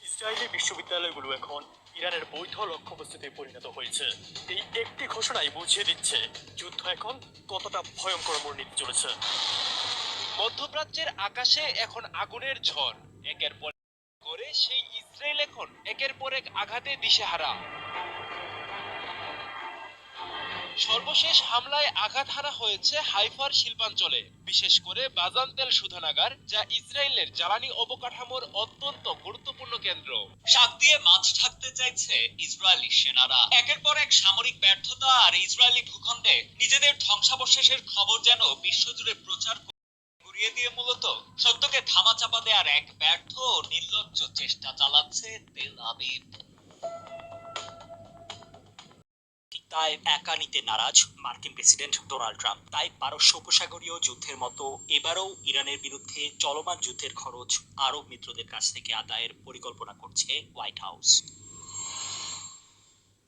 Israeli বিশ্ববিদ্যালয়গুলো এখন ইরানের বৈধ লক্ষ্যবস্তুতে পরিণত হয়েছে। এই একটি ঘোষণাই বুঝিয়ে দিচ্ছে যুদ্ধ এখন কতটা ভয়ঙ্কর মোড় নিতে চলেছে। মধ্যপ্রাচ্যের আকাশে এখন আগুনের ঝড়, একের পর করে সেই ইসরায়েল এখন একের পর এক আঘাতে দিশেহারা। সর্বশেষ হামলায় আঘাত হানা হয়েছে হাইফার শিল্পাঞ্চলে, বিশেষ করে বাজান তেল শোধনাগার, যা ইসরায়েলের জ্বালানি অবকাঠামোর অত্যন্ত গুরুত্বপূর্ণ কেন্দ্র। শাক দিয়ে মাছ ঢাকতে চাইছে ইসরায়েলি সেনারা। একের পর এক সামরিক ব্যর্থতা আর ইসরায়েলি ভূখণ্ডে নিজেদের ধ্বংসাবশেষের খবর যেন বিশ্বজুড়ে প্রচার ঘুরিয়ে দিয়ে মূলত সত্যকে ধামাচাপা দেওয়ার এক ব্যর্থ ও নির্লজ্জ চেষ্টা চালাচ্ছে তেল আবিব। তাই একা নিতে নারাজ মার্কিন প্রেসিডেন্ট ডোনাল্ড ট্রাম্প। তাই পারস্য উপসাগরীয় যুদ্ধের মতো এবারও ইরানের বিরুদ্ধে চলমান যুদ্ধের খরচ আরব মিত্রদের কাছ থেকে আদায়ের পরিকল্পনা করছে হোয়াইট হাউস।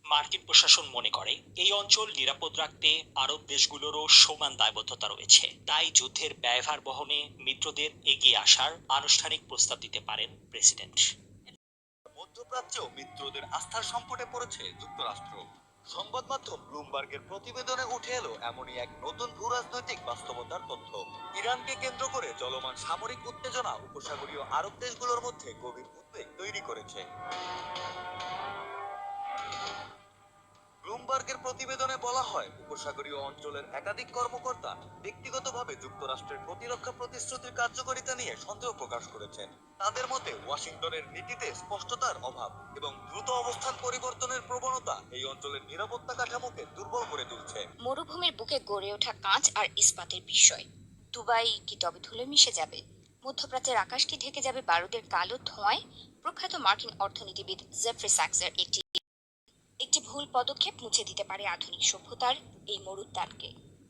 মার্কিন প্রশাসন মনে করে এই অঞ্চল নিরাপদ রাখতে আরব দেশগুলোরও সমান দায়বদ্ধতা রয়েছে। তাই যুদ্ধের ব্যয়ভার বহনে মিত্রদের এগিয়ে আসার আনুষ্ঠানিক প্রস্তাব দিতে পারেন প্রেসিডেন্ট। মধ্যপ্রাচ্যেও মিত্রদের আস্থার সংকটে পড়েছে যুক্তরাষ্ট্র। সংবাদ মাধ্যম ব্লুমবার্গের প্রতিবেদনে উঠে এলো এমনই এক নতুন ভূরাজনৈতিক বাস্তবতার তথ্য। ইরানকে কেন্দ্র করে চলমান সামরিক উত্তেজনা উপসাগরীয় আরব দেশগুলোর মধ্যে গভীর উদ্বেগ তৈরি করেছে। ব্লুমবার্গের প্রতিবেদনে বলা হয়, উপসাগরীয় অঞ্চলের একাধিক কর্মকর্তা ব্যক্তিগতভাবে যুক্তরাষ্ট্রের প্রতিরক্ষা প্রতিশ্রুতির কার্যকারিতা নিয়ে সন্দেহ প্রকাশ করেছেন। তাদের মতে ওয়াশিংটনের নীতিতে স্পষ্টতার অভাব এবং দ্রুত অবস্থান পরিবর্তনের প্রবণতা এই অঞ্চলের নিরাপত্তা কাঠামোকে দুর্বল করে তুলছে। মরুভূমির বুকে গড়ে ওঠা কাঁচ আর ইস্পাতের বিষয় দুবাই কি তবে ধুলে মিশে যাবে? মধ্যপ্রাচ্যের আকাশ কি ঢেকে যাবে বারুদের কালো ধোঁয়ায়? প্রখ্যাত মার্কিন অর্থনীতিবিদ জেফ্রি স্যাক্সের একটি ভুল পদক্ষেপ মুছে দিতে পারে আধুনিক সভ্যতার এই মরুদ্যানকে।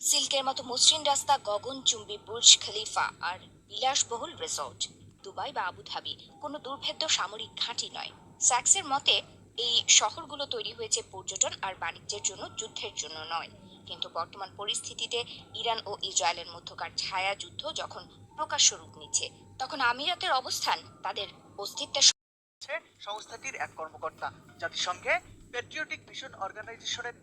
সিল্কের মতো মসৃণ রাস্তা, গগনচুম্বী বুর্জ খলিফা আর বিলাসবহুল রিসর্ট। দুবাই বা আবুধাবি কোনো দুর্ভেদ্য সামরিক ঘাঁটি নয়। স্যাক্সের মতে এই শহরগুলো তৈরি হয়েছে পর্যটন আর বাণিজ্যের জন্য, যুদ্ধের জন্য নয়। কিন্তু বর্তমান পরিস্থিতিতে ইরান ও ইসরায়েলের মধ্যকার ছায়া যুদ্ধ যখন প্রকাশ্য রূপ নিচ্ছে, তখন আমিরাতের অবস্থান তাদের অস্তিত্বের সংস্থাটির এক কর্মকর্তা জাতিসংঘে পেট্রিয়টিক মিশন অর্গানাইজেশনের